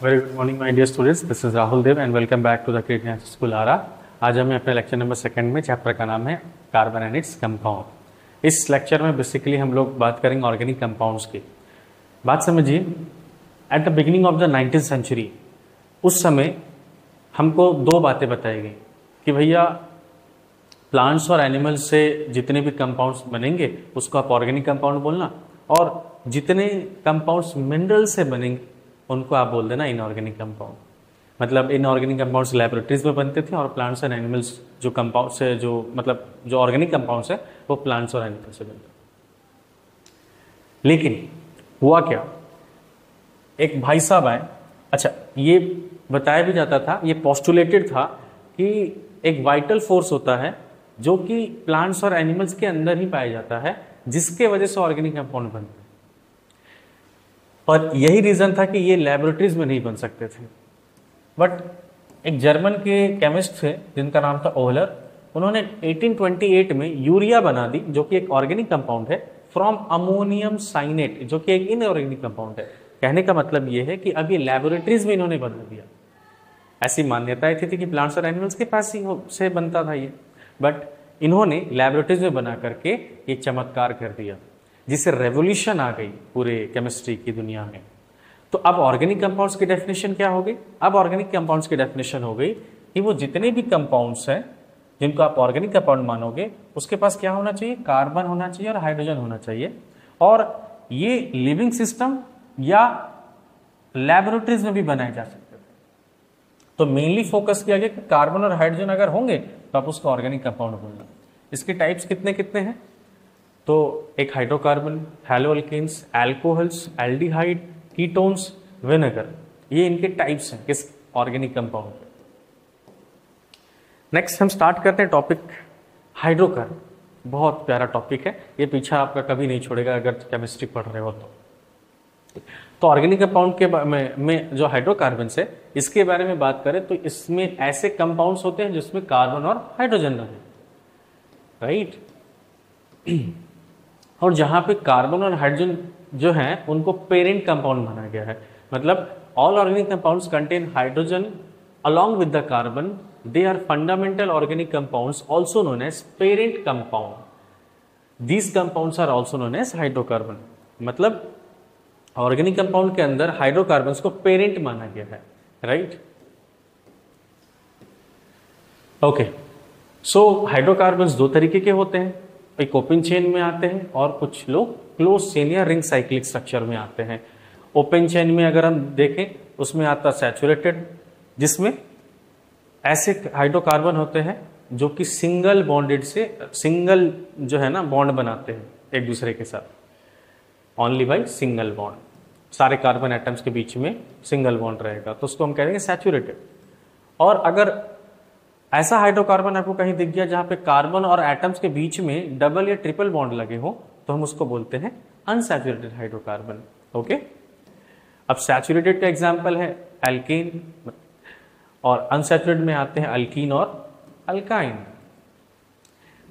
Very good morning my dear students, this is Rahul Dev and welcome back to the creative school Ara. आज हमें अपने lecture number 2 में chapter का नाम है कार्बन एंड इट्स कंपाउंड। इस लेक्चर में बेसिकली हम लोग बात करेंगे ऑर्गेनिक कंपाउंड्स की। बात समझिए, at the beginning of the 19th century उस समय हमको दो बातें बताई गई कि भैया प्लांट्स और एनिमल्स से जितने भी कंपाउंड्स बनेंगे उसको आप ऑर्गेनिक कंपाउंड बोलना, और जितने कंपाउंड्स मिनरल से बनेंगे उनको आप बोल देना इनऑर्गेनिक कंपाउंड। मतलब इनऑर्गेनिक कंपाउंड्स लैबोरेटरीज में बनते थे और प्लांट्स एंड एनिमल्स जो कंपाउंड्स है जो ऑर्गेनिक कंपाउंड्स है वो प्लांट्स और एनिमल्स से बनते। लेकिन हुआ क्या, एक भाई साहब आए। अच्छा, ये बताया भी जाता था, ये पोस्टुलेटेड था कि एक वाइटल फोर्स होता है जो कि प्लांट्स और एनिमल्स के अंदर ही पाया जाता है, जिसके वजह से ऑर्गेनिक कंपाउंड बनते हैं। और यही रीजन था कि ये लैबोरेटरीज में नहीं बन सकते थे। बट एक जर्मन के केमिस्ट थे जिनका नाम था ओहलर, उन्होंने 1828 में यूरिया बना दी जो कि एक ऑर्गेनिक कंपाउंड है फ्रॉम अमोनियम साइनेट, जो कि एक इनऑर्गेनिक कंपाउंड है। कहने का मतलब ये है कि अब ये लैबोरेटरीज में इन्होंने बना दिया। ऐसी मान्यताएं थी कि प्लांट्स और एनिमल्स के पास ही से बनता था ये, बट इन्होंने लैबोरेटरीज में बना करके ये चमत्कार कर दिया, जिससे रेवोल्यूशन आ गई पूरे केमिस्ट्री की दुनिया में। तो अब ऑर्गेनिक कंपाउंड्स की डेफिनेशन क्या हो गई? अब ऑर्गेनिक कंपाउंड्स की डेफिनेशन हो गई कि वो जितने भी कंपाउंड्स हैं जिनको आप ऑर्गेनिक कंपाउंड मानोगे उसके पास क्या होना चाहिए? कार्बन होना चाहिए और हाइड्रोजन होना चाहिए। और ये लिविंग सिस्टम या लैबोरेटरीज में भी बनाए जा सकते थे। तो मेनली फोकस किया गया कि कार्बन और हाइड्रोजन अगर होंगे तो आप उसको ऑर्गेनिक कंपाउंड बोलना। इसके टाइप्स कितने कितने हैं? तो एक hydrocarbon, haloalkanes, alcohols, aldehyde, ketones, vinegar, ये इनके टाइप्स हैं किस ऑर्गेनिक कंपाउंड के। नेक्स्ट हम स्टार्ट करते हैं टॉपिक हाइड्रोकार्बन। बहुत प्यारा टॉपिक है ये, पीछा आपका कभी नहीं छोड़ेगा अगर केमिस्ट्री पढ़ रहे हो तो ऑर्गेनिक कंपाउंड के में जो हाइड्रोकार्बन्स है इसके बारे में बात करें तो इसमें ऐसे कंपाउंड्स होते हैं जिसमें कार्बन और हाइड्रोजन रहे, राइट। और जहां पे कार्बन और हाइड्रोजन जो हैं उनको पेरेंट कंपाउंड माना गया है। मतलब all organic compounds contain hydrogen along with the carbon, they are fundamental organic compounds also known as parent compound. These compounds are also known as hydrocarbon. मतलब ऑर्गेनिक कंपाउंड के अंदर हाइड्रोकार्बन्स को parent माना गया है, राइट। ओके, सो hydrocarbons दो तरीके के होते हैं, एक ओपन चेन में आते हैं और कुछ लोग क्लोज चेन या रिंग साइक्लिक स्ट्रक्चर में आते हैं। ओपन चेन में अगर हम देखें उसमें आता है सैचुरेटेड, जिसमें ऐसे हाइड्रोकार्बन होते हैं जो कि सिंगल बॉन्डेड से सिंगल जो है ना बॉन्ड बनाते हैं एक दूसरे के साथ, ओनली बाय सिंगल बॉन्ड। सारे कार्बन एटम्स के बीच में सिंगल बॉन्ड रहेगा तो उसको हम कहेंगे सैचुरेटेड। और अगर ऐसा हाइड्रोकार्बन आपको कहीं दिख गया जहां पे कार्बन और एटम्स के बीच में डबल या ट्रिपल बॉन्ड लगे हो तो हम उसको बोलते हैं अनसैचुरेटेड हाइड्रोकार्बन। ओके, अब सैचुरेटेड का एग्जांपल है एल्केन, और अनसैचुरेटेड में आते हैं अल्कीन और अल्काइन।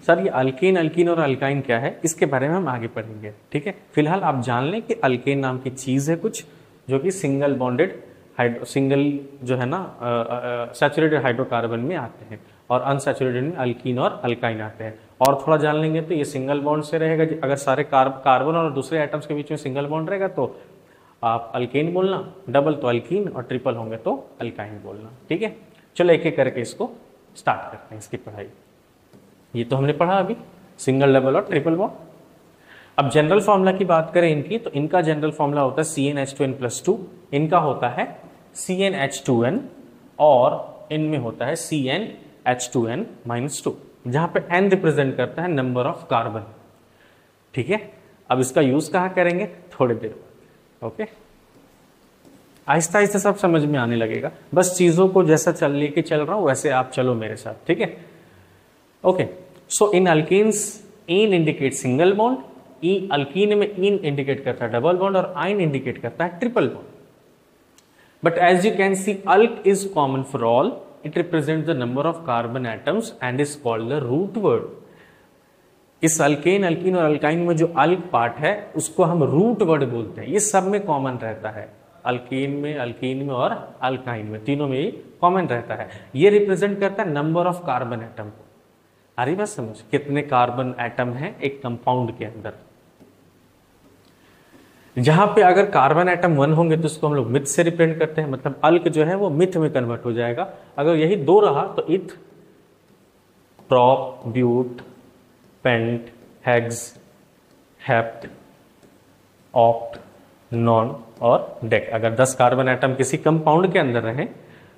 सर ये अल्केन, अल्कीन और अल्काइन क्या है इसके बारे में हम आगे पढ़ेंगे, ठीक है। फिलहाल आप जान लें कि अल्केन नाम की चीज है कुछ जो कि सिंगल बॉन्डेड सिंगल जो है ना सैचुरेटेड हाइड्रोकार्बन में आते हैं, और अनसैचुरेटेड में अल्कीन और अल्काइन आते हैं। और थोड़ा जान लेंगे तो ये सिंगल बॉन्ड से रहेगा, अगर सारे कार्बन और दूसरे एटम्स के बीच में सिंगल बॉन्ड रहेगा तो आप अल्केन बोलना, डबल तो अल्कीन और ट्रिपल होंगे तो अल्काइन बोलना, ठीक है। चलो एक एक करके इसको स्टार्ट करते हैं इसकी पढ़ाई। ये तो हमने पढ़ा अभी सिंगल, डबल और ट्रिपल बॉन्ड। अब जनरल फॉर्मूला की बात करें इनकी, तो इनका जनरल फॉर्मूला होता है CnH2n+2, इनका होता है CnH2n, और इनमें होता है CnH2n-2, जहां पे n रिप्रेजेंट करता है नंबर ऑफ कार्बन, ठीक है। अब इसका यूज कहाँ करेंगे थोड़ी देर बाद, ओके। आहिस्ता आहिस्ता सब समझ में आने लगेगा, बस चीजों को जैसा लेके चल रहा हूं वैसे आप चलो मेरे साथ, ठीक है। ओके, सो इन अल्केन्स इन इंडिकेट सिंगल बॉन्ड, ई अल्कीन में इन इंडिकेट करता है डबल बॉन्ड और आइन इंडिकेट करता है triple bond. But as you can see alk is common for all, it represent the number of carbon atoms and is called the root word. इस alkane, alkene और alkyne में जो अल्क part है उसको हम रूट वर्ड बोलते हैं, ये सब में कॉमन रहता है, अल्कीन में और अल्काइन में, तीनों में ही कॉमन रहता है। ये रिप्रेजेंट करता है नंबर ऑफ कार्बन एटम को। आ रही बात समझ, कितने कार्बन एटम है एक कंपाउंड के अंदर। जहां पे अगर कार्बन एटम 1 होंगे तो उसको हम लोग मिथ से रिप्रेजेंट करते हैं, मतलब अल्क जो है वो मिथ में कन्वर्ट हो जाएगा। अगर यही 2 रहा तो eth, prop, but, pent, hex, hept, oct, non और डेक। अगर 10 कार्बन एटम किसी कंपाउंड के अंदर रहें,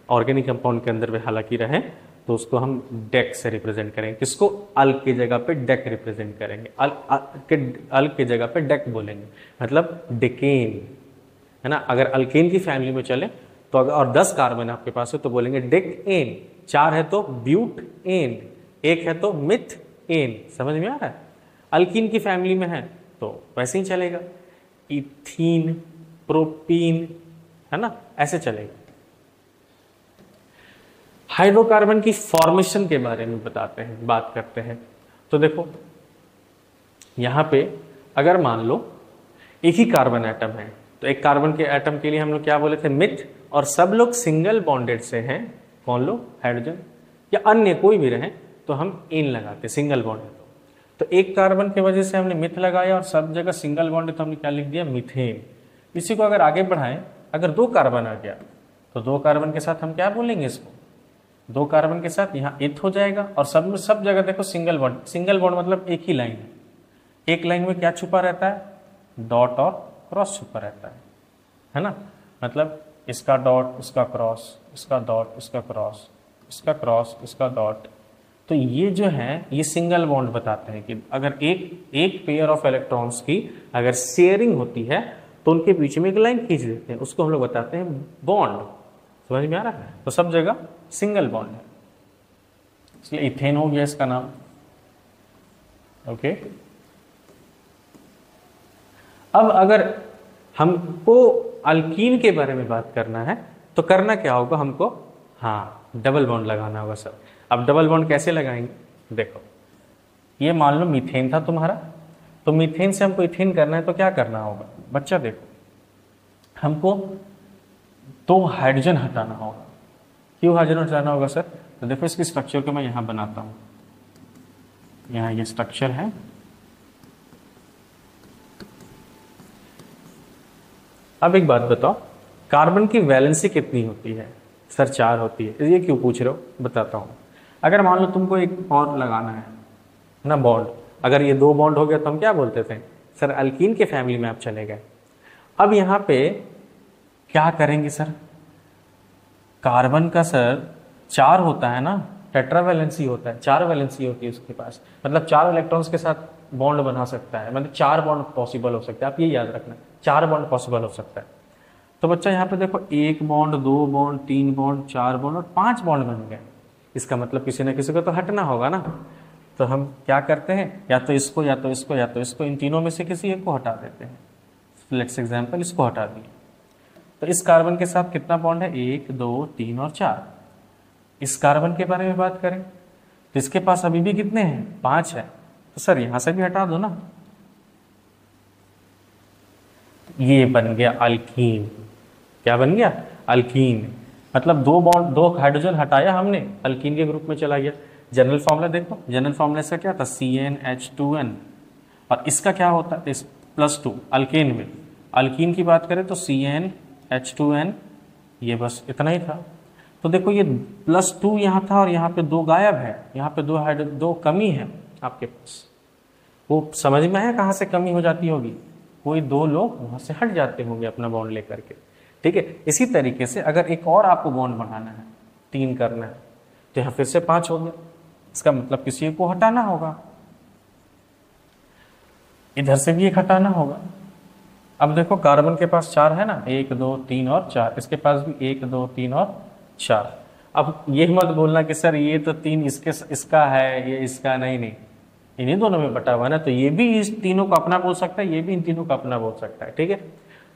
ऑर्गेनिक कंपाउंड के अंदर वे हालांकि रहें, तो उसको हम डेक से रिप्रेजेंट करेंगे। किसको? अल्क की जगह पे डेक रिप्रेजेंट करेंगे। अल्क की जगह पे डेक बोलेंगे, मतलब डेकेन, है ना। अगर अल्केन की फैमिली में चले तो अगर और 10 कार्बन आपके पास है तो बोलेंगे डेक एन, 4 है तो ब्यूट एन, 1 है तो मिथ एन। समझ में आ रहा है? अल्कीन की फैमिली में है तो वैसे ही चलेगा, इथीन, प्रोपीन, है ना, ऐसे चलेगा। हाइड्रोकार्बन की फॉर्मेशन के बारे में बताते हैं, बात करते हैं। तो देखो यहां पे अगर मान लो एक ही कार्बन एटम है तो एक कार्बन के एटम के लिए हम लोग क्या बोले थे? मिथ। और सब लोग सिंगल बॉन्डेड से हैं, कौन लोग? हाइड्रोजन या अन्य कोई भी रहे तो हम इन लगाते, सिंगल बॉन्डेड। तो एक कार्बन की वजह से हमने मिथ लगाया और सब जगह सिंगल बॉन्डेड, तो हमने क्या लिख दिया? मीथेन। इसी को अगर आगे बढ़ाएं, अगर 2 कार्बन आ गया तो 2 कार्बन के साथ हम क्या बोलेंगे इसको? 2 कार्बन के साथ यहाँ इथ हो जाएगा। और सब में सब जगह देखो सिंगल बॉन्ड, सिंगल बॉन्ड मतलब एक ही लाइन है। एक लाइन में क्या छुपा रहता है? डॉट और क्रॉस छुपा रहता है ना। मतलब इसका डॉट, इसका क्रॉस, इसका डॉट, इसका क्रॉस, इसका क्रॉस, इसका डॉट। तो ये जो है ये सिंगल बॉन्ड बताते हैं कि अगर एक पेयर ऑफ इलेक्ट्रॉन्स की अगर शेयरिंग होती है तो उनके बीच में एक लाइन खींच देते हैं, उसको हम लोग बताते हैं बॉन्ड। समझ में आ रहा है? तो सब जगह सिंगल बॉन्ड है, इसलिए इथेन हो गया इसका नाम। ओके। अब अगर हमको अल्कीन के बारे में बात करना है तो करना क्या होगा हमको? हाँ, डबल बॉन्ड लगाना होगा सर। अब डबल बॉन्ड कैसे लगाएंगे? देखो ये मान लो मीथेन था तुम्हारा, तो मीथेन से हमको इथेन करना है तो क्या करना होगा बच्चा? देखो हमको 2 हाइड्रोजन हटाना होगा। क्यों हाइड्रोजन हटाना होगा सर? तो देखो इसकी स्ट्रक्चर को मैं यहां बनाता हूं, यहां ये स्ट्रक्चर है। अब एक बात बताओ, कार्बन की वैलेंसी कितनी होती है? सर 4 होती है। ये क्यों पूछ रहे हो? बताता हूं। अगर मान लो तुमको एक और लगाना है ना बॉन्ड, अगर ये 2 बॉन्ड हो गया तो हम क्या बोलते थे? सर अल्कीन के फैमिली में आप चले गए। अब यहां पे क्या करेंगे सर? कार्बन का सर 4 होता है ना, टेट्रा वैलेंसी होता है, 4 वैलेंसी होती है उसके पास, मतलब 4 इलेक्ट्रॉन्स के साथ बॉन्ड बना सकता है, मतलब 4 बॉन्ड पॉसिबल हो सकता है। आप ये याद रखना, 4 बॉन्ड पॉसिबल हो सकता है। तो बच्चा यहाँ पे देखो 1 बॉन्ड, 2 बॉन्ड, 3 बॉन्ड, 4 बॉन्ड और 5 बॉन्ड बन गए। इसका मतलब किसी न किसी को तो हटना होगा ना। तो हम क्या करते हैं? या तो इसको, या तो इसको, या तो इसको, इन तीनों में से किसी एक को हटा देते हैं। लेट्स एग्जाम्पल इसको हटा दिए तो इस कार्बन के साथ कितना बॉन्ड है? 1, 2, 3 और 4। इस कार्बन के बारे में बात करें तो इसके पास अभी भी कितने हैं? 5 है। तो सर यहां से भी हटा दो ना। ये बन गया अल्कीन। क्या बन गया? अल्कीन। मतलब 2 बॉन्ड, 2 हाइड्रोजन हटाया हमने, अल्कीन के ग्रुप में चला गया। जनरल फॉर्मूला देखो, जनरल फॉर्मूला से क्या था? CnH2n। और इसका क्या होता है? +2 अल्केन में। अल्कीन की बात करें तो CnH2n, ये बस इतना ही था। तो देखो ये +2 यहाँ था और यहाँ पे 2 गायब है, यहाँ पे 2 कमी है आपके पास। वो समझ में आया कहाँ से कमी हो जाती होगी? कोई 2 लोग वहाँ से हट जाते होंगे अपना बॉन्ड लेकर के। ठीक है, इसी तरीके से अगर एक और आपको बॉन्ड बनाना है, 3 करना है, तो यहाँ फिर से 5 हो गया। इसका मतलब किसी को हटाना होगा, इधर से भी एक हटाना होगा। अब देखो कार्बन के पास 4 है ना, 1, 2, 3 और 4। इसके पास भी 1, 2, 3 और 4। अब ये मत बोलना कि सर ये तो 3 इसका है, ये इसका नहीं, इन्हीं दोनों में बटा हुआ है ना, तो ये भी इस तीनों को अपना बोल सकता है, ये भी इन तीनों को अपना बोल सकता है। ठीक है,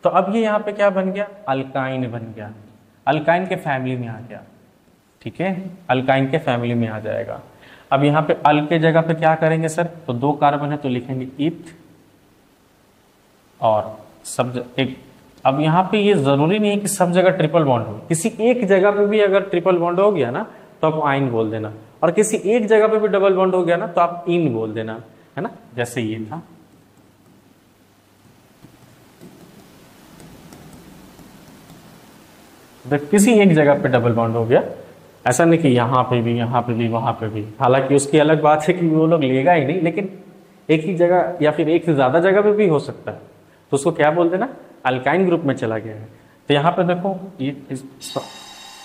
तो अब ये यहाँ पे क्या बन गया? अल्काइन बन गया, अल्काइन के फैमिली में आ गया। ठीक है, अल्काइन के फैमिली में आ जाएगा। अब यहाँ पे अल के जगह पे क्या करेंगे सर? तो 2 कार्बन है तो लिखेंगे इथ, और सब एक अब यहाँ पे ये जरूरी नहीं है कि सब जगह ट्रिपल बॉन्ड हो, किसी एक जगह पे भी अगर ट्रिपल बॉन्ड हो गया ना तो आप आइन बोल देना, और किसी एक जगह पे भी डबल बॉन्ड हो गया ना तो आप इन बोल देना, है ना। जैसे ये था, तो किसी एक जगह पे डबल बॉन्ड हो गया, ऐसा नहीं कि यहाँ पे भी, यहाँ पे भी, वहां पे भी। हालांकि उसकी अलग बात है कि वो लोग लेगा ही नहीं, लेकिन एक ही जगह या फिर एक से ज्यादा जगह पे भी हो सकता है, तो उसको क्या बोल देना, अल्काइन ग्रुप में चला गया है। तो यहाँ पे देखो ये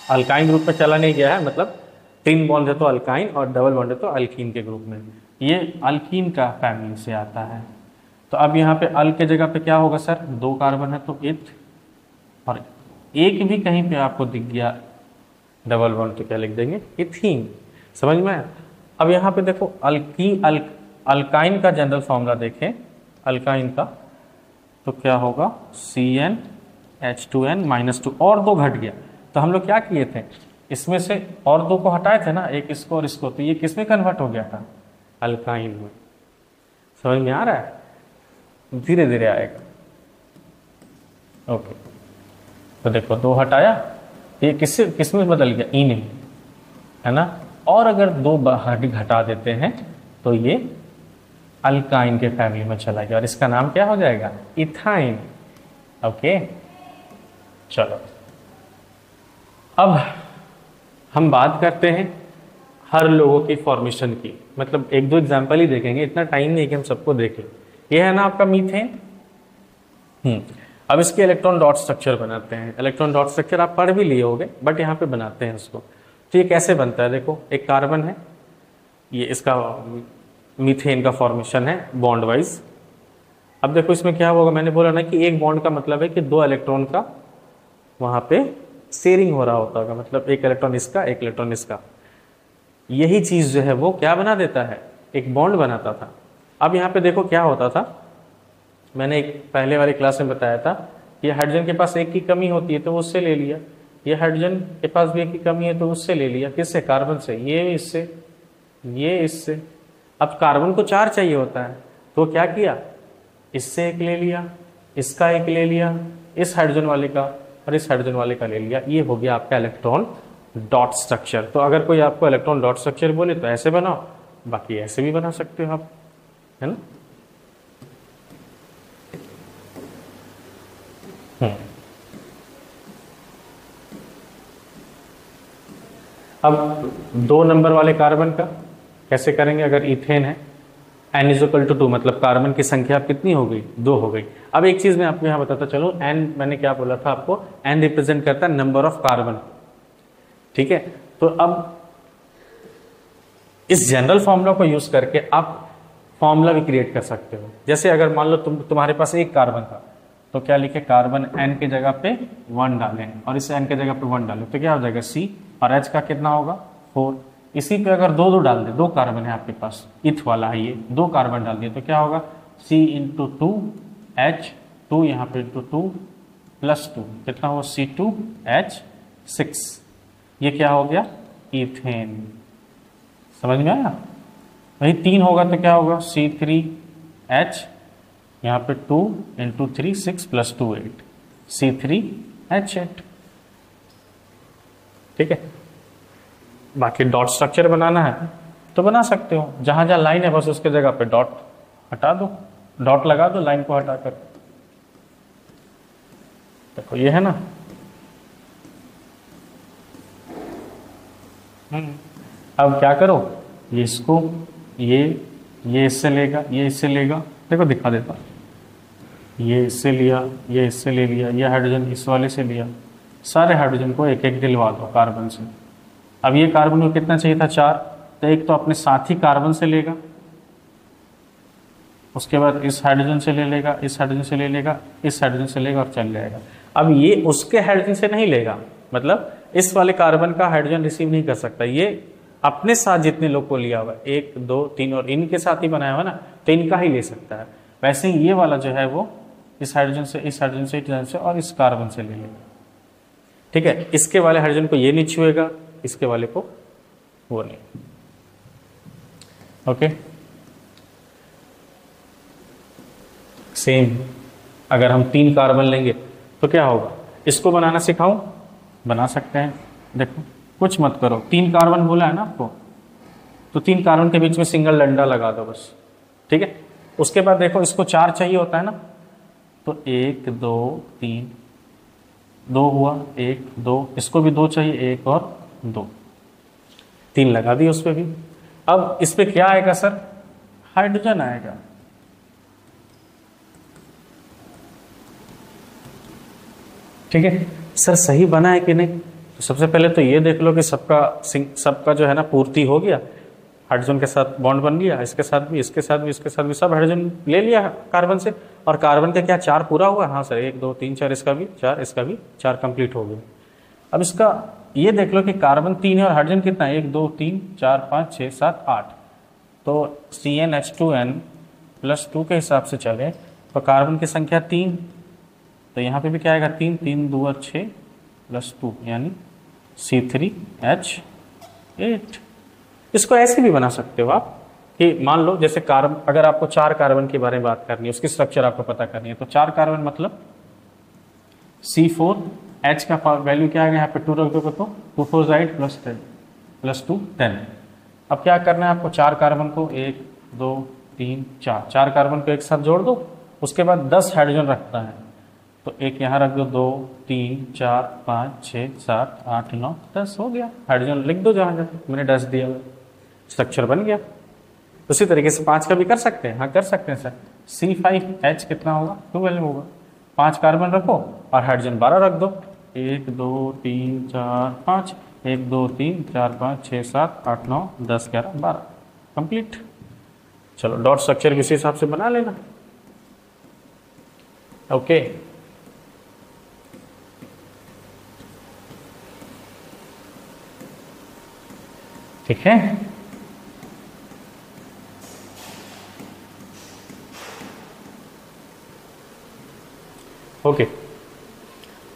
अल्काइन ग्रुप में चला नहीं गया है, मतलब 3 बॉन्ड है तो अल्काइन और डबल बॉन्ड है तो अल्कीन के ग्रुप में, ये अल्कीन का फैमिली से आता है। तो अब यहाँ पे अल के जगह पे क्या होगा सर, 2 कार्बन है तो इथ, और एक भी कहीं पे आपको दिख गया डबल बॉन्ड तो क्या लिख देंगे, इथीन। समझ में आया। अब यहाँ पे देखो अल्काइन का जनरल फॉर्मूला देखें, अल्काइन का तो क्या होगा, CnH2n-2, और 2 घट गया, तो हम लोग क्या किए थे, इसमें से और 2 को हटाए थे ना, एक इसको और इसको, तो ये किस में कन्वर्ट हो गया था, अल्काइन में। समझ में आ रहा है, धीरे धीरे आएगा। ओके, तो देखो 2 हटाया, ये किस में बदल गया, इन, है ना। और अगर 2 घटा देते हैं तो ये अल्काइन के फैमिली में चला गया, और इसका नाम क्या हो जाएगा, इथाइन। ओके, चलो अब हम बात करते हैं हर लोगों की फॉर्मेशन की, मतलब 1-2 एग्जांपल ही देखेंगे, इतना टाइम नहीं कि हम सबको देखें। ये है ना आपका मीथेन। अब इसके इलेक्ट्रॉन डॉट स्ट्रक्चर बनाते हैं। इलेक्ट्रॉन डॉट स्ट्रक्चर आप पढ़ भी लिए होंगे, बट यहाँ पे बनाते हैं उसको। तो ये कैसे बनता है, देखो एक कार्बन है, ये इसका मीथेन का फॉर्मेशन है बॉन्ड वाइज। अब देखो इसमें क्या होगा, मैंने बोला ना कि एक बॉन्ड का मतलब है कि 2 इलेक्ट्रॉन का वहां पे शेयरिंग हो रहा होता है, मतलब एक इलेक्ट्रॉन इसका, एक इलेक्ट्रॉन इसका। यही चीज जो है वो क्या बना देता है, एक बॉन्ड बनाता था। अब यहाँ पे देखो क्या होता था, मैंने एक पहले वाली क्लास में बताया था, ये हाइड्रोजन के पास एक की कमी होती है तो उससे ले लिया, ये हाइड्रोजन के पास भी एक की कमी है तो उससे ले लिया, किससे, कार्बन से, ये इससे, ये इससे। अब कार्बन को 4 चाहिए होता है, तो क्या किया, इससे एक ले लिया, इसका एक ले लिया, इस हाइड्रोजन वाले का और इस हाइड्रोजन वाले का ले लिया। ये हो गया आपका इलेक्ट्रॉन डॉट स्ट्रक्चर। तो अगर कोई आपको इलेक्ट्रॉन डॉट स्ट्रक्चर बोले तो ऐसे बनाओ, बाकी ऐसे भी बना सकते हो आप, है ना। अब 2 नंबर वाले कार्बन का कैसे करेंगे, अगर इथेन है, n=2, मतलब कार्बन की संख्या कितनी हो गई, 2 हो गई। अब एक चीज मैं आपको यहाँ बताता चलो, n मैंने क्या बोला था आपको, n रिप्रेजेंट करता है नंबर ऑफ कार्बन, ठीक है। तो अब इस जनरल फॉर्मूला को यूज करके आप फॉर्मूला भी क्रिएट कर सकते हो। जैसे अगर मान लो तुम्हारे पास एक कार्बन था, तो क्या लिखे, कार्बन n की जगह पे 1 डालें और इस n की जगह पे 1 डालें, तो क्या हो जाएगा C, और H का कितना होगा 4। इसी पे अगर 2 डाल दे, 2 कार्बन है आपके पास, इथ वाला है ये, 2 कार्बन डाल दिए तो क्या होगा, C × 2 H, 2 यहाँ पे × 2 + 2 कितना होगा, C2H6। ये क्या हो गया, इथेन। समझ में आया। वही 3 होगा तो क्या होगा, C3H, यहाँ पे 2 × 3 6 + 2 8, C3H8। ठीक है। बाकी डॉट स्ट्रक्चर बनाना है तो बना सकते हो, जहां जहां लाइन है बस उसके जगह पे डॉट हटा दो, डॉट लगा दो लाइन को हटाकर। देखो ये है ना, अब क्या करो, ये इसको, ये इससे लेगा, ये इससे लेगा, देखो दिखा देता, ये इससे लिया, ये इससे ले लिया, ये हाइड्रोजन इस वाले से लिया, सारे हाइड्रोजन को एक एक दिलवा दो कार्बन से। अब ये कार्बन को कितना चाहिए था, 4, तो एक तो अपने साथी कार्बन से लेगा, उसके बाद इस हाइड्रोजन से ले लेगा, इस हाइड्रोजन से ले लेगा, इस हाइड्रोजन से लेगा और चल जाएगा। अब ये उसके हाइड्रोजन से नहीं लेगा, मतलब इस वाले कार्बन का हाइड्रोजन रिसीव नहीं कर सकता, ये अपने साथ जितने लोग को लिया हुआ 1 2 3 और इनके साथ ही बनाया हुआ ना, तो इनका ही ले सकता है। वैसे ही ये वाला जो है वो इस हाइड्रोजन से, इस हाइड्रोजन से, इस हाइड्रोजन से और इस कार्बन से ले लेगा। ठीक है, इसके वाले हाइड्रोजन को ये नहीं छुएगा, इसके वाले को वो नहीं। ओके, सेम अगर हम 3 कार्बन लेंगे तो क्या होगा, इसको बनाना सिखाऊं, बना सकते हैं। देखो कुछ मत करो, 3 कार्बन बोला है ना आपको, तो 3 कार्बन के बीच में सिंगल डंडा लगा दो बस, ठीक है। उसके बाद देखो इसको 4 चाहिए होता है ना, तो 1 2 3, 2 हुआ, 1 2, इसको भी 2 चाहिए, 1 और 2, 3 लगा दिए उस पर भी। अब इस पे क्या आएगा सर, हाइड्रोजन आएगा। ठीक है सर, सही बना है कि नहीं? तो सबसे पहले तो ये देख लो कि सबका जो है ना पूर्ति हो गया, हाइड्रोजन के साथ बॉन्ड बन गया, इसके साथ भी, इसके साथ भी, इसके साथ भी, सब हाइड्रोजन ले लिया कार्बन से। और कार्बन का क्या 4 पूरा हुआ? हाँ सर, 1 2 3 4, इसका भी 4, इसका भी 4 कंप्लीट हो गया। अब इसका ये देख लो कि कार्बन 3 है और हाइड्रोजन कितना है, 1 2 3 4 5 6 7 8, तो CnH2n+2 के हिसाब से चले तो कार्बन की संख्या 3, तो यहाँ पे भी क्या आएगा, 3 3 2 और 6 +2 यानी C3H8। इसको ऐसे भी बना सकते हो आप कि मान लो जैसे कार्बन, अगर आपको 4 कार्बन के बारे में बात करनी है, उसकी स्ट्रक्चर आपको पता करनी है, तो 4 कार्बन मतलब C4H का वैल्यू क्या है, यहाँ पे 2 रख दो तो 2 4 8 +2 10। अब क्या करना है आपको, 4 कार्बन को 1 2 3 4 कार्बन को एक साथ जोड़ दो, उसके बाद 10 हाइड्रोजन रखता है, तो एक यहाँ रख दो, 2 3 4 5 6 7 8 9 10 हो गया, हाइड्रोजन लिख दो जहाँ जहाँ मैंने 10 दिया हुआ, स्ट्रक्चर बन गया। उसी तरीके से 5 का भी कर सकते हैं, हाँ कर सकते हैं सर। C5H कितना होगा, 12 होगा, 5 कार्बन रखो और हाइड्रोजन 12 रख दो, 1 2 3 4 5, 1 2 3 4 5 6 7 8 9 10 11 12 कंप्लीट। चलो डॉट स्ट्रक्चर भी इसी हिसाब से बना लेना। ओके ठीक है, ओके।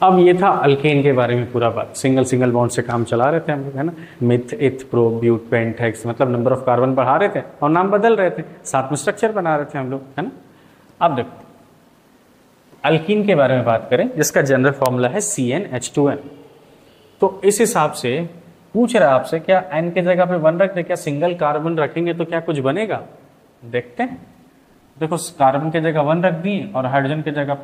अब ये था अल्केन के बारे में पूरा बात, सिंगल बॉन्ड से काम चला रहे थे हम लोग, है ना, meth eth pro but pent hex, मतलब नंबर ऑफ कार्बन बढ़ा रहे थे और नाम बदल रहे थे, साथ में स्ट्रक्चर बना रहे थे हम लोग, है ना। अब देखो अल्कीन के बारे में बात करें, जिसका जनरल फॉर्मूला है CnH2n। तो इस हिसाब से पूछ रहा है आपसे, क्या n के जगह पे 1 रख दे, क्या सिंगल कार्बन रखेंगे तो क्या कुछ बनेगा? देखते हैं। देखो कार्बन के जगह 1 रख दिए और हाइड्रोजन के जगह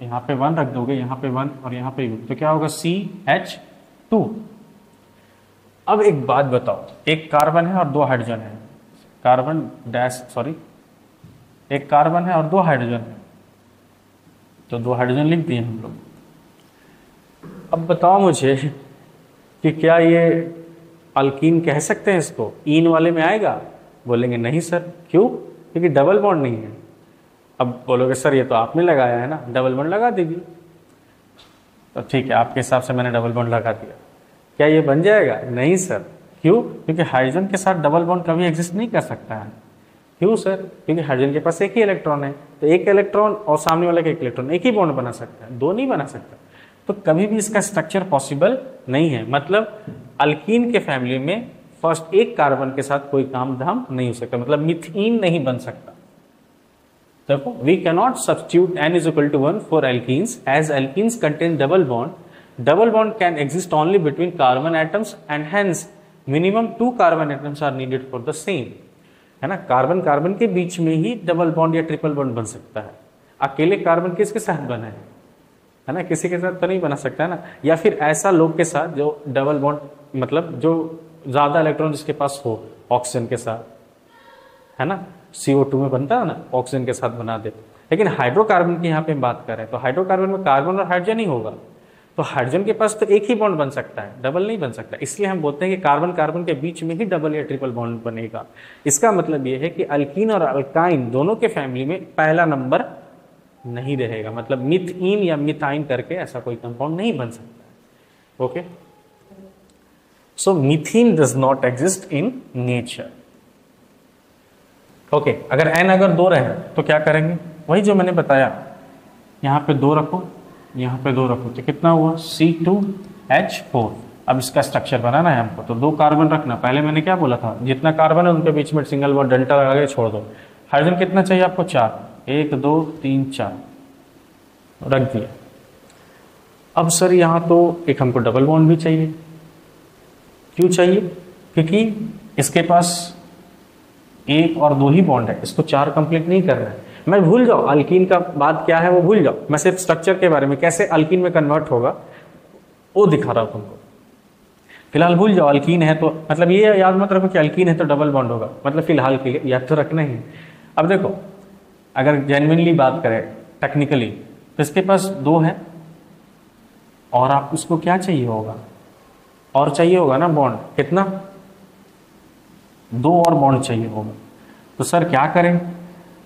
यहाँ पे 1 रख दोगे, यहाँ पे 1 और यहाँ पे 1, तो क्या होगा, CH2। अब एक बात बताओ, एक कार्बन है और 2 हाइड्रोजन है, एक कार्बन है और 2 हाइड्रोजन है, तो 2 हाइड्रोजन लिख दिए हम लोग। अब बताओ मुझे कि क्या ये अल्कीन कह सकते हैं इसको, ईन वाले में आएगा? बोलेंगे नहीं सर, क्यों? क्योंकि डबल बॉन्ड नहीं है। अब बोलोगे सर ये तो आपने लगाया है ना, डबल बॉन्ड लगा दीजिए। तो ठीक है, आपके हिसाब से मैंने डबल बॉन्ड लगा दिया, क्या ये बन जाएगा? नहीं सर, क्यों? क्योंकि हाइड्रोजन के साथ डबल बॉन्ड कभी एग्जिस्ट नहीं कर सकता है। क्यों सर? क्योंकि हाइड्रोजन के पास एक ही इलेक्ट्रॉन है, तो एक इलेक्ट्रॉन और सामने वाले का एक इलेक्ट्रॉन, एक ही बॉन्ड बना सकता है, 2 नहीं बना सकता। तो कभी भी इसका स्ट्रक्चर पॉसिबल नहीं है। मतलब अल्कीन के फैमिली में फर्स्ट एक कार्बन के साथ कोई काम धाम नहीं हो सकता, मतलब मिथीन नहीं बन सकता। देखो, we cannot substitute n is equal to 1 for alkenes as alkenes contain double bond. Double bond can exist only between carbon atoms and hence minimum 2 carbon atoms are needed for the same. है ना, carbon carbon के बीच में ही double bond या triple bond बन सकता है। अकेले carbon किसके साथ बना है ना, किसी के साथ तो नहीं बना सकता है ना। या फिर ऐसा लोग के साथ जो डबल बॉन्ड, मतलब जो ज्यादा इलेक्ट्रॉन जिसके पास हो ऑक्सीजन के साथ, है ना, CO2 में बनता है ना, ऑक्सीजन के साथ बना दे। लेकिन हाइड्रोकार्बन की यहाँ पे हम बात कर रहे हैं, तो हाइड्रोकार्बन में कार्बन और हाइड्रोजन ही होगा, तो हाइड्रोजन के पास तो एक ही बॉन्ड बन सकता है, डबल नहीं बन सकता। इसलिए हम बोलते हैं कि कार्बन कार्बन के बीच में ही डबल या ट्रिपल बॉन्ड बनेगा। इसका मतलब ये है कि अल्कीन और अल्काइन दोनों के फैमिली में पहला नंबर नहीं रहेगा, मतलब मिथीन या मिथाइन करके ऐसा कोई कंपाउंड नहीं बन सकता। Okay, so methane does not exist in nature. Okay, अगर n अगर 2 रहे तो क्या करेंगे, वही जो मैंने बताया, यहाँ पे 2 रखो, यहाँ पे 2 रखो, तो कितना हुआ, C2H4। अब इसका स्ट्रक्चर बनाना है हमको, तो 2 कार्बन रखना। पहले मैंने क्या बोला था, जितना कार्बन है उनके बीच में सिंगल बॉन्ड डंटा लगा के छोड़ दो। हाइड्रोजन कितना चाहिए आपको, 4, 1 2 3 4 रख दिया। अब सर यहाँ तो एक हमको डबल बॉन्ड भी चाहिए। क्यों चाहिए? क्योंकि इसके पास एक और दो ही बॉन्ड है, इसको चार कंप्लीट नहीं करना है। मैं भूल जाओ अल्कीन का बात क्या है वो भूल जाओ, मैं सिर्फ स्ट्रक्चर के बारे में कैसे अल्कीन में कन्वर्ट होगा वो दिखा रहा हूं तुमको। फिलहाल भूल जाओ अल्कीन है तो मतलब ये याद मत रखो कि अल्कीन है तो डबल बॉन्ड होगा, मतलब फिलहाल के लिए याद तो रखना ही है। अब देखो अगर जेन्युइनली बात करें टेक्निकली तो इसके पास दो है और आप उसको क्या चाहिए होगा, और चाहिए होगा ना बॉन्ड, कितना? दो और बॉन्ड चाहिए होगा। तो सर क्या करें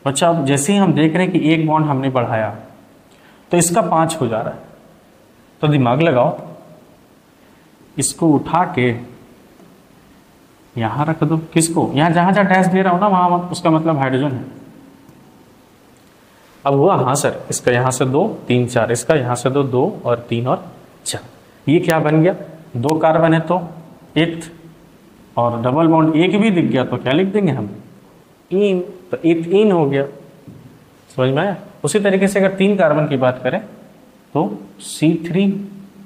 बच्चा? अब जैसे ही हम देख रहे हैं कि एक बॉन्ड हमने बढ़ाया तो इसका 5 हो जा रहा है, तो दिमाग लगाओ, इसको उठा के यहां रख दो। किसको? यहां जहां जहां डैश दे रहा हूं ना वहां उसका मतलब हाइड्रोजन है। अब हुआ हाँ सर, इसका यहां से 2 3 4, इसका यहां से 2 2 और 3 और 4, ये क्या बन गया? 2 कार्बन है तो एक, और डबल बॉन्ड एक भी दिख गया तो क्या लिख देंगे हम? इन, तो इन हो गया। समझ में आया? उसी तरीके से अगर 3 कार्बन की बात करें तो C3,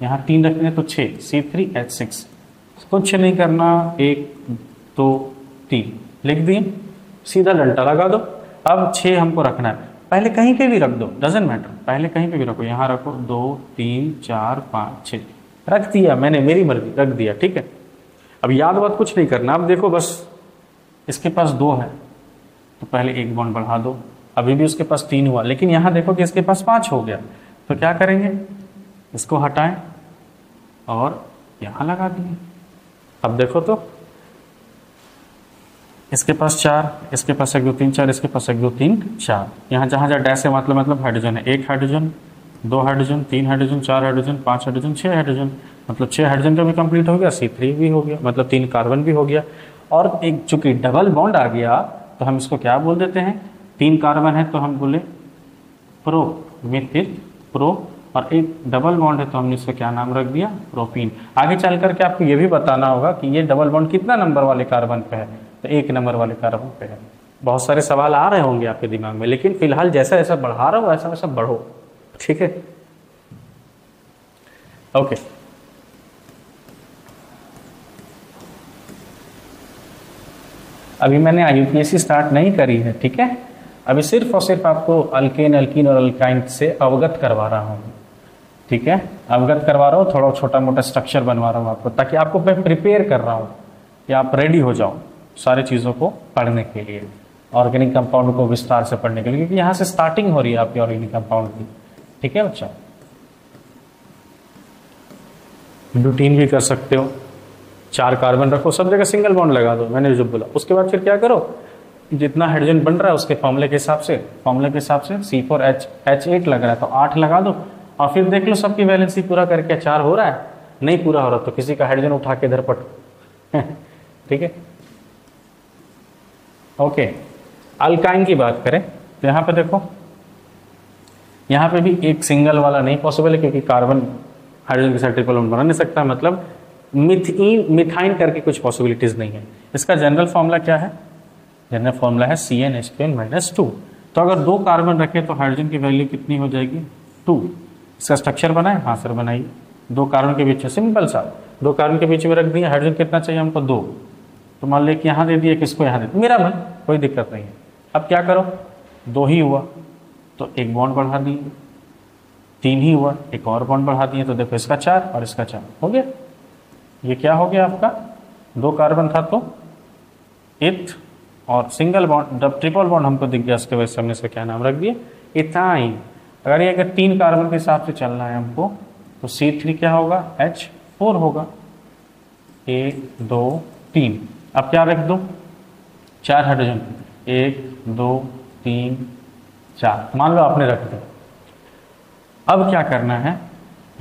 यहाँ 3 रखने तो 6 C3H6, कुछ नहीं करना, 1 2 3 लिख दिए, सीधा डंडा लगा दो। अब 6 हमको रखना है, पहले कहीं पे भी रख दो, डजेंट मैटर, पहले कहीं पे भी रखो, यहाँ रखो 2 3 4 5 6 रख दिया मैंने, मेरी मर्जी रख दिया, ठीक है। अब याद बात कुछ नहीं करना। अब देखो बस इसके पास 2 है तो पहले एक बॉन्ड बढ़ा दो, अभी भी उसके पास 3 हुआ, लेकिन यहाँ देखो कि इसके पास 5 हो गया, तो क्या करेंगे? इसको हटाएं और यहाँ लगा दिए। अब देखो तो इसके पास 4, इसके पास 1 2 3 4, इसके पास 1 2 3 4, यहाँ जहाँ जहाँ डैश है मतलब हाइड्रोजन है, 1 hydrogen 2 hydrogen 3 hydrogen 4 hydrogen 5 hydrogen 6 hydrogen, मतलब 6 हाइड्रोजन का भी कंप्लीट हो गया, C3 भी हो गया, मतलब 3 कार्बन भी हो गया। और एक चूंकि डबल बॉन्ड आ गया तो हम इसको क्या बोल देते हैं? 3 कार्बन है तो हम बोले प्रो, मिथिल प्रो, और एक डबल बॉन्ड है तो हमने इसका क्या नाम रख दिया? प्रोपीन। आगे चल करके आपको ये भी बताना होगा कि ये डबल बॉन्ड कितना नंबर वाले कार्बन पे है, तो 1 नंबर वाले कार्बन पे है। बहुत सारे सवाल आ रहे होंगे आपके दिमाग में, लेकिन फिलहाल जैसा जैसा बढ़ा रहा हो वैसा वैसा बढ़ो, ठीक है? ओके, अभी मैंने IUPAC स्टार्ट नहीं करी है, ठीक है? अभी सिर्फ और सिर्फ आपको अल्केन अल्कीन और अल्काइन से अवगत करवा रहा हूँ, ठीक है? अवगत करवा रहा हूँ, थोड़ा छोटा मोटा स्ट्रक्चर बनवा रहा हूँ आपको, ताकि आपको मैं प्रिपेयर कर रहा हूँ कि आप रेडी हो जाओ सारी चीज़ों को पढ़ने के लिए, ऑर्गेनिक कंपाउंड को विस्तार से पढ़ने के लिए, क्योंकि यहाँ से स्टार्टिंग हो रही है आपकी ऑर्गेनिक कंपाउंड की, ठीक है बच्चा? ब्यूटीन भी कर सकते हो, 4 कार्बन रखो, सब जगह सिंगल बॉन्ड लगा दो, मैंने जो बोला। उसके बाद फिर क्या करो, जितना हाइड्रोजन बन रहा है उसके फॉर्मूले के हिसाब से C4H8 लग रहा है तो 8 लगा दो, और फिर देख लो सबकी वैलेंसी पूरा करके 4 हो रहा है, नहीं पूरा हो रहा तो किसी का हाइड्रोजन उठा के इधर पटो ठीक है? ओके, अल्काइन की बात करें तो यहाँ पे देखो, यहाँ पे भी एक सिंगल वाला नहीं पॉसिबल है, क्योंकि कार्बन हाइड्रोजन के साथ ट्रिपल बॉन्ड बना नहीं सकता, मतलब मिथाइन करके कुछ पॉसिबिलिटीज नहीं है। इसका जनरल फॉर्मूला क्या है? जनरल फॉर्मूला है CnH2n-2। तो अगर 2 कार्बन रखे तो हाइड्रोजन की वैल्यू कितनी हो जाएगी? 2। इसका स्ट्रक्चर बनाए? हाँ सर बनाइए। 2 कार्बन के बीच में सिंपल सा 2 कार्बन के बीच में रख दिया, हाइड्रोजन कितना चाहिए हमको? 2। तो मान लें कि यहाँ दे दिए, किसको यहाँ दे दिया, मेरा मन, कोई दिक्कत नहीं है। अब क्या करो, 2 ही हुआ तो एक बॉन्ड बढ़ा दिए, 3 ही हुआ एक और बॉन्ड बढ़ा दिए, तो देखो इसका 4 और इसका 4 हो गया। ये क्या हो गया आपका? 2 कार्बन था तो इथ, और सिंगल बॉन्ड जब ट्रिपल बॉन्ड हमको दिख गया उसके वजह से हमने इसका क्या नाम रख दिया? इथाइन। अगर ये अगर 3 कार्बन के हिसाब से चलना है हमको तो C3 क्या होगा? H4 होगा। 1 2 3, अब क्या रख दो? 4 हाइड्रोजन, 1 2 3 4 मान लो आपने रख दिया। अब क्या करना है,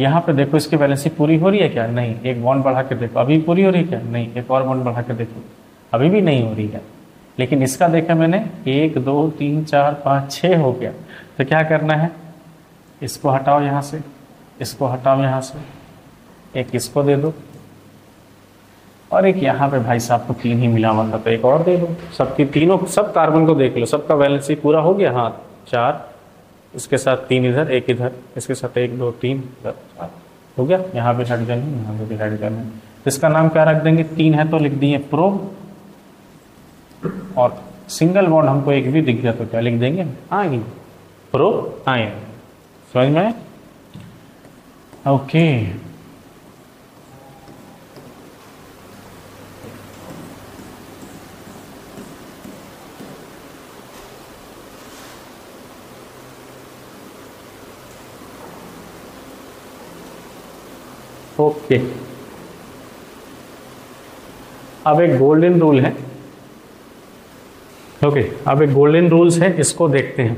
यहाँ पे देखो इसकी वैलेंसी पूरी हो रही है क्या? नहीं। एक बॉन्ड बढ़ा के देखो, अभी पूरी हो रही है क्या? नहीं। एक और बॉन्ड बढ़ा के देखो, अभी भी नहीं हो रही है। लेकिन इसका देखा मैंने 1 2 3 4 5 6 हो गया। तो क्या करना है, इसको हटाओ यहाँ से, इसको हटाओ यहाँ से, एक इसको दे दो, और एक यहाँ पे भाई साहब को 3 ही मिला हुआ था तो एक और दे दो। सबकी तीनों सब कार्बन को देख लो, सबका वैलेंसी पूरा हो गया। हाँ 4, इसके साथ 3 इधर, 1 इधर, इसके साथ 1 2 3 इधर, हो गया, यहाँ पे हाइड्रोजन है, यहाँ पे भी हाइड्रोजन है, इसका नाम क्या रख देंगे, 3 है तो लिख दिए प्रो, और सिंगल बॉन्ड हमको एक भी दिख गया तो क्या लिख देंगे, आयन, प्रो आयन। समझ में? Okay, okay. अब एक गोल्डन रूल है, ओके, अब एक गोल्डन रूल्स है, इसको देखते हैं।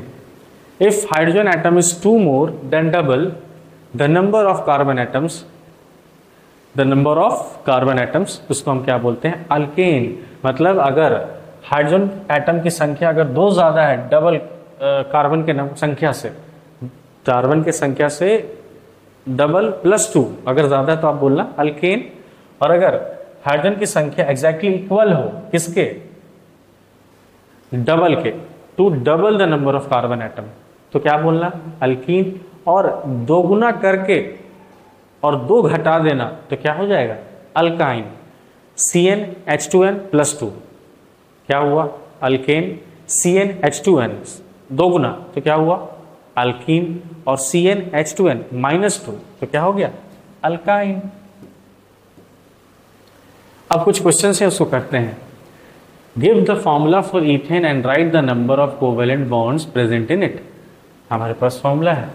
If hydrogen atom is 2 more than double the number of carbon atoms, the number of carbon atoms, उसको हम क्या बोलते हैं, अल्केन। मतलब अगर हाइड्रोजन एटम की संख्या अगर 2 ज्यादा है डबल कार्बन के संख्या से, कार्बन की संख्या से डबल +2 अगर ज्यादा है तो आप बोलना अल्केन, और अगर हाइड्रोजन की संख्या एग्जैक्टली इक्वल हो किसके, डबल के, to double the number of carbon atom, तो क्या बोलना, अल्कीन। और 2 गुना करके और 2 घटा देना तो क्या हो जाएगा, अल्काइन। CnH2n+2 क्या हुआ, अल्केन। CnH2n 2 गुना तो क्या हुआ, अल्कीन। और CnH2n-2 तो क्या हो गया, अल्काइन। अब कुछ क्वेश्चन है उसको करते हैं। Give the formula for ethane and right the number of covalent bonds present in it. हमारे पास फॉर्मूला है,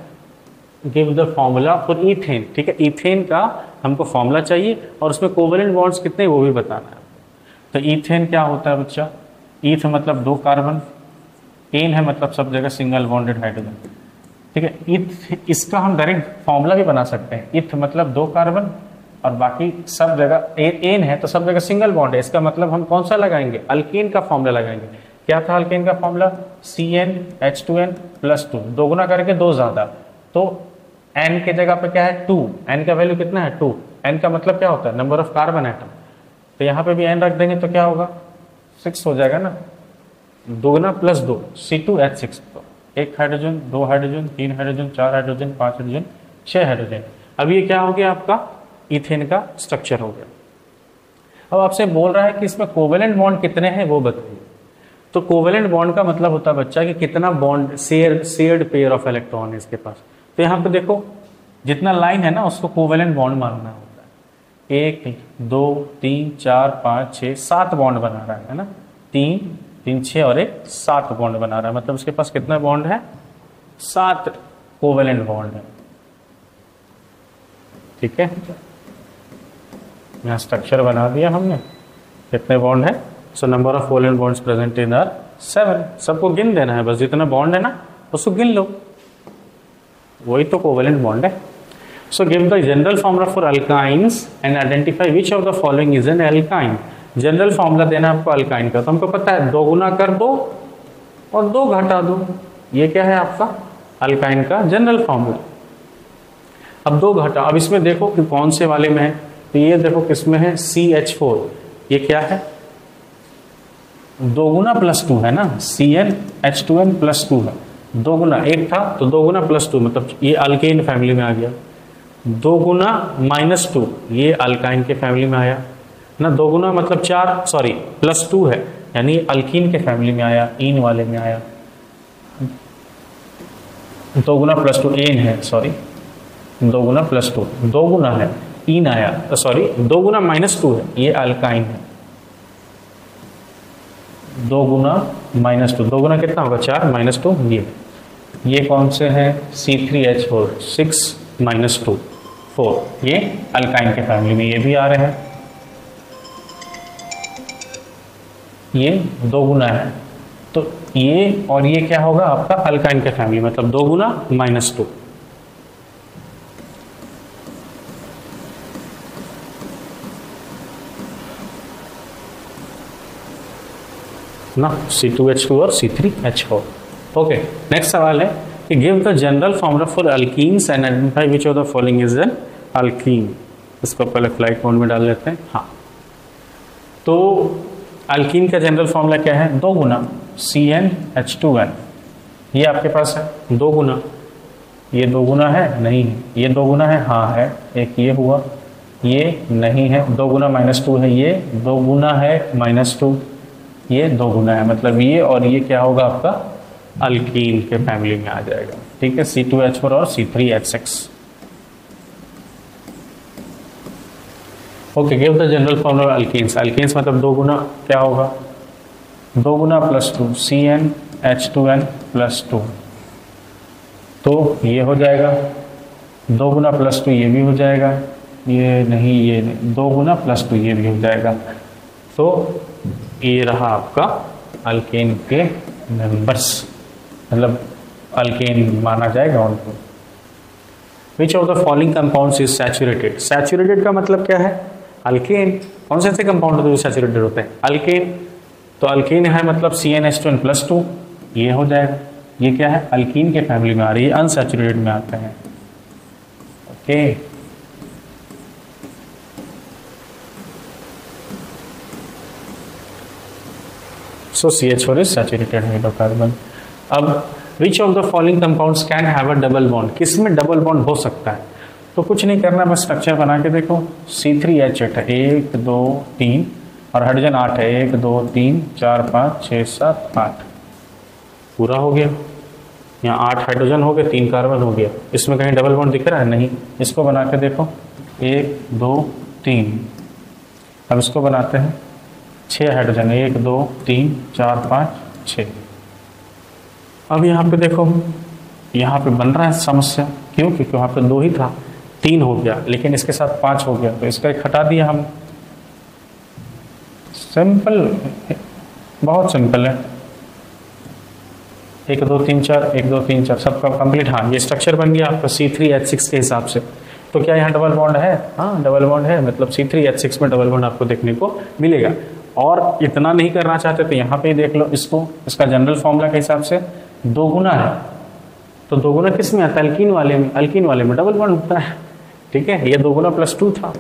give the formula for ethane, ठीक है, इथेन का हमको फॉर्मूला चाहिए और उसमें कोवेलेंट बॉन्ड्स कितने वो भी बताना है। तो इथेन क्या होता है बच्चा, ईथ मतलब 2 कार्बन, एन है मतलब सब जगह सिंगल बॉन्डेड हाइड्रोजन, ठीक है। इथ, इसका हम डायरेक्ट फॉर्मूला भी बना सकते हैं, इथ मतलब 2 कार्बन और बाकी सब जगह एन है तो सब जगह सिंगल बॉन्ड है, इसका मतलब हम कौन सा लगाएंगे, अल्केन का फॉर्मूला लगाएंगे। क्या था अल्केन का फॉर्मूला, CnH2n+2, 2 गुना करके 2 ज्यादा, तो n के जगह पे क्या है 2, n का वैल्यू कितना है 2, n का मतलब क्या होता है, नंबर ऑफ कार्बन एटम, तो यहाँ पे भी n रख देंगे तो क्या होगा 6 हो जाएगा ना, 2 गुना +2 C2H6, तो 1 hydrogen, 2 hydrogen, 3 hydrogen, 4 hydrogen, 5 hydrogen, 6 hydrogen. अब ये क्या हो गया आपका इथेन का स्ट्रक्चर हो गया। अब आपसे बोल रहा है कि इसमें कोवेलेंट बॉन्ड कितने हैं वो बताइए। तो कोवेलेंट बॉन्ड का मतलब होता है बच्चा कि कितना bond shared pair of electron है इसके पास। तो यहाँ पे देखो जितना लाइन है ना उसको कोवेलेंट बॉन्ड मानना होता है। 1 2 3 4 5 6 7 बॉन्ड बना रहा है ना, 3 3 6 और 1 7 बॉन्ड बना रहा है, मतलब उसके पास कितना बॉन्ड है, 7 कोवेलेंट बॉन्ड है, ठीक है। यहाँ स्ट्रक्चर बना दिया हमने, कितने बॉन्ड है, so number of covalent bonds present in are 7, सबको गिन देना है, बस जितना बॉन्ड है ना उसको गिन लो, वही तो कोवेलेंट बॉन्ड है। So give the general formula for alkynes and identify which of the following is an alkyne. General formula देना आपको अल्काइन का, तो हमको पता है 2 गुना कर दो और 2 घटा दो, ये क्या है आपका अल्काइन का जनरल फॉर्मूला। अब 2 घटा, अब इसमें देखो कि कौन से वाले में है, तो ये देखो किसमें है CH4, ये क्या है 2 गुना +2 है ना, CnH2n+2 है, 2 गुना, 1 था तो 2 गुना +2 मतलब ये अल्केन फैमिली में आ गया, 2 गुना -2 ये अल्काइन के फैमिली में आया ना, 2 गुना मतलब 4 सॉरी +2 है यानी अल्कीन के फैमिली में आया, इन वाले में आया, 2 गुना +2 एन है सॉरी, 2 गुना +2 2 गुना है इन आया, सॉरी 2 गुना -2 है ये अल्काइन है, 2 गुना -2, 2 गुना कितना होगा 4 -2 ये कौन से हैं C3H4 6 -2 4, ये अल्काइन के फैमिली में ये भी आ रहे हैं, ये 2 गुना है तो ये और ये क्या होगा आपका अल्काइन के फैमिली, मतलब 2 गुना -2। ना C2H2 और C3H4। ओके, नेक्स्ट सवाल है कि give the general formula for alkenes and identify which of the following is an alkyne. इसको पहले फ्लाइट मोड में डाल लेते हैं। हाँ, तो अल्कीन का जनरल फॉर्मूला क्या है, 2 गुना CnH2n, ये आपके पास है 2 गुना ये दो गुना है, नहीं है। ये दो गुना है, हाँ है। एक ये हुआ, ये नहीं है। दो गुना -2 है, ये दो गुना है -2, ये दो गुना है। मतलब ये और ये क्या होगा आपका अल्कीन के फैमिली में आ जाएगा। ठीक है, C2H4 और C3H6। Okay, give the general formula alkenes. Alkenes मतलब दो गुना क्या होगा, दो गुना +2 CnH2n+2। तो ये हो जाएगा, दो गुना +2 ये भी हो जाएगा, ये नहीं, ये नहीं, दो गुना +2 ये भी हो जाएगा। तो ये रहा आपका अल्केन के मेंबर्स, मतलब अल्केन माना जाएगा उनको। Which of the following compounds is saturated. Saturated का मतलब क्या है, अल्केन। कौन से ऐसे कंपाउंड होते हैं जो सैचुरेटेड होते हैं, अल्केन। तो अल्केन है मतलब CnH2n+2, ये हो जाएगा। ये क्या है, अल्कीन के फैमिली में आ रही है, अनसैचुरेटेड में आते हैं। Okay, so CH4 is saturated hydrocarbon। अब which of the following compounds can have a double bond, किसमें डबल बॉन्ड हो सकता है। तो कुछ नहीं करना, बस स्ट्रक्चर बना के देखो। C3H8 है, 1 2 3 और हाइड्रोजन 8 है, 1 2 3 4 5 6 7 8, पूरा हो गया। यहाँ 8 हाइड्रोजन हो गए, 3 कार्बन हो गया। इसमें कहीं डबल बॉन्ड दिख रहा है, नहीं। इसको बना के देखो, 1 2 3। अब इसको बनाते हैं, 6 हाइड्रोजन, 1 2 3 4 5 6। अब यहाँ पे देखो, यहाँ पे बन रहा है समस्या, क्यों, क्योंकि वहाँ पे 2 ही था, 3 हो गया, लेकिन इसके साथ 5 हो गया, तो इसका एक हटा दिया हम। सिंपल, बहुत सिंपल है। 1 2 3 4, 1 2 3 4 सबका कंप्लीट। हाँ, ये स्ट्रक्चर बन गया आपका C3H6 के हिसाब से। तो क्या यहाँ डबल बॉन्ड है, हाँ डबल बॉन्ड है, मतलब C3H6 में डबल बॉन्ड आपको देखने को मिलेगा। और इतना नहीं करना चाहते तो यहाँ पे ही देख लो इसको, इसका जनरल फॉर्मूला के हिसाब से दो गुना है। तो दो गुना किस में आता है, अल्कीन वाले में। अल्कीन वाले में डबल बॉन्ड होता है। ठीक है, ये दो गुना +2 था।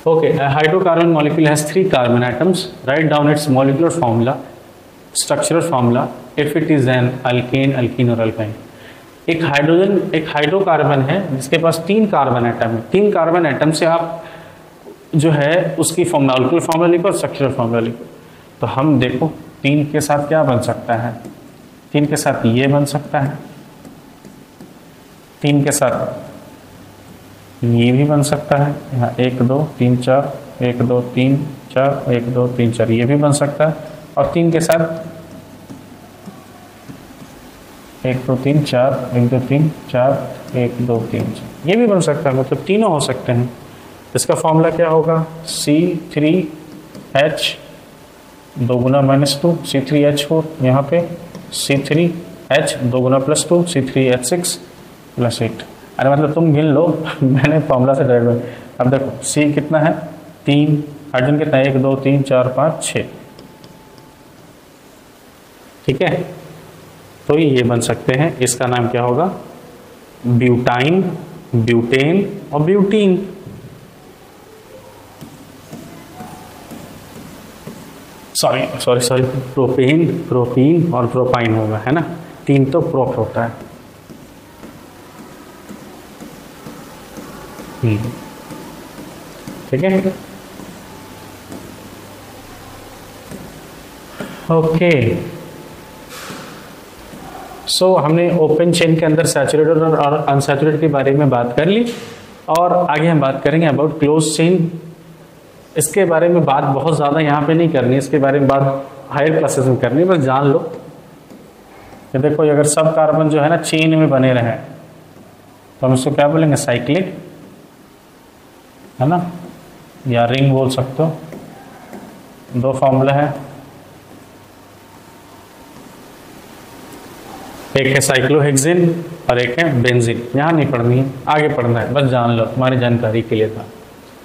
Okay, hydrocarbon molecule has 3 carbon atoms, write down it's molecular formula, structural formula if it is an alkane, alkene और अल्काइन। एक हाइड्रोकार्बन है जिसके पास 3 कार्बन एटम है। 3 कार्बन एटम से आप जो है उसकी मॉलिक्यूलर फॉर्मूला लिखो और स्ट्रक्चरल फॉर्मूला लिखो। तो हम देखो 3 के साथ क्या बन सकता है, 3 के साथ ये बन सकता है, 3 के साथ ये भी बन सकता है। यहाँ 1 2 3 4, 1 2 3 4, 1 2 3 4 ये भी बन सकता है। और 3 के साथ 1 2 3 4, 1 2 3 4, 1 2 3 4 ये भी बन सकता है, मतलब तीनों हो सकते हैं। इसका फॉर्मूला क्या होगा, C3H 2 गुना -2 C3H4, यहाँ पे C3H 2 गुना +2 C3H6 +8। अरे मतलब तुम गिन लो मैंने फॉर्मूला से डायरेक्ट। अब देखो C कितना है, 3, हाइड्रोजन कितना है, 1 2 3 4 5 6। ठीक है, तो ये बन सकते हैं। इसका नाम क्या होगा, ब्यूटाइन, ब्यूटेन और ब्यूटीन। सॉरी प्रोपीन और प्रोपाइन होगा, है ना। 3 तो प्रोप होता है। ठीक है, ओके। सो हमने ओपन चेन के अंदर सैचुरेटेड और अनसैचुरेटेड के बारे में बात कर ली, और आगे हम बात करेंगे अबाउट क्लोज चेन। इसके बारे में बात बहुत ज़्यादा यहाँ पे नहीं करनी, इसके बारे में बात हायर क्लासेस में करनी, बस जान लो कि देखो अगर सब कार्बन जो है ना चेन में बने रहे तो हम इसको क्या बोलेंगे, साइक्लिक, है ना, या रिंग बोल सकते हो। 2 फॉर्मूला है, एक है साइक्लोहेक्सेन और एक है बेंजीन। यहाँ नहीं पढ़नी है, आगे पढ़ना है, बस जान लो, तुम्हारी जानकारी के लिए था।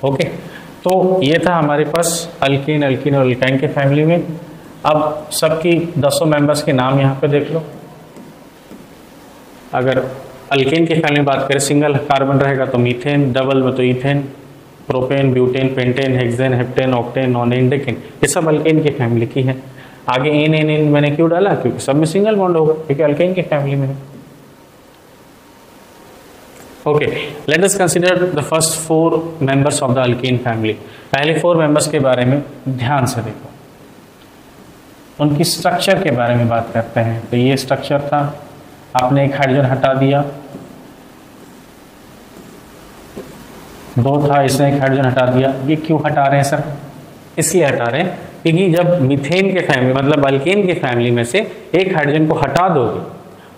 ओके, तो ये था हमारे पास अल्कीन, अल्कीन और अल्काइन के फैमिली में। अब सबकी 10 मेंबर्स के नाम यहाँ पे देख लो। अगर अल्कीन के फैमिली में बात करें, सिंगल कार्बन रहेगा तो मीथेन, डबल में तो ethane, propane, butane, pentane, hexane, heptane, octane, nonane, decane, ये सब अल्कीन की फैमिली की है। आगे एन एन एन मैंने क्यों डाला, क्योंकि सब में सिंगल बॉन्ड होगा, क्योंकि अल्केन की फैमिली में है। Okay, let us consider the first 4 members of the alkane family. पहले 4 मेंबर्स के बारे में ध्यान से देखो, उनकी स्ट्रक्चर के बारे में बात करते हैं। तो ये स्ट्रक्चर था, आपने एक हाइड्रोजन हटा दिया, 2 था, इसने एक हाइड्रोजन हटा दिया। ये क्यों हटा रहे हैं सर? इसलिए हटा रहे हैं क्योंकि जब मीथेन के फैमिली मतलब अल्केन के फैमिली में से एक हाइड्रोजन को हटा दोगे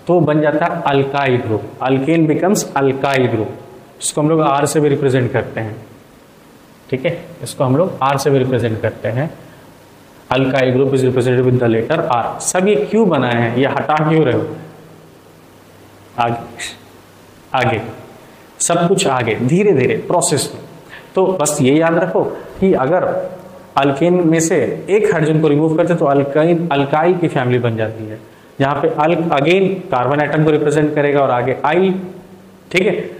तो बन जाता है alkyl group, alkane becomes alkyl group. इसको हम लोग आर से भी रिप्रेजेंट करते हैं, ठीक है, इसको हम लोग आर से भी रिप्रेजेंट करते हैं। Alkyl group is represented with the letter R. सब ये क्यों बनाए हैं, ये हटा क्यों रहे हो? आगे सब कुछ आगे धीरे धीरे प्रोसेस में। तो बस ये याद रखो कि अगर अल्केन में से एक हाइड्रोजन को रिमूव करते तो अल्काइल की फैमिली बन जाती है, जहां पे अगेन कार्बन एटम को रिप्रेजेंट करेगा और आगे आइल, ठीक है।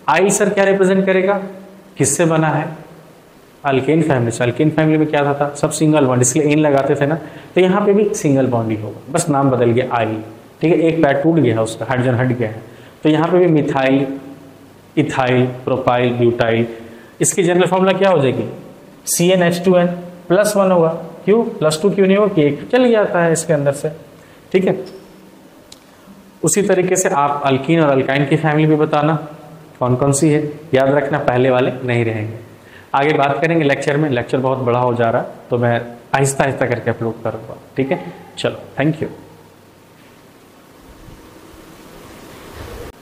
आइल सर क्या रिप्रेजेंट करेगा, किससे बना है? अल्केन फैमिली से। अल्केन फैमिली में क्या था? सब सिंगल बॉन्ड, इसलिए एन लगाते थे ना, तो यहाँ पे भी सिंगल बॉन्ड ही होगा, बस नाम बदल गया आइल, ठीक है। एक पैर टूट गया, उसका हाइड्रोजन हट गया है, तो यहाँ पे भी मिथाइल, इथाइल, प्रोपाइल, ब्यूटाइल। इसकी जनरल फॉर्मूला क्या हो जाएगी? CnH2n +1 होगा। क्यों +2 क्यों नहीं होगा? कि एक चल जाता है इसके अंदर से, ठीक है। उसी तरीके से आप अल्कीन और अल्काइन की फैमिली भी बताना कौन कौन सी है, याद रखना, पहले वाले नहीं रहेंगे। आगे बात करेंगे लेक्चर में, लेक्चर बहुत बड़ा हो जा रहा है तो मैं आहिस्ता आहिस्ता करके अपलोड करूँगा, ठीक है। चलो, थैंक यू।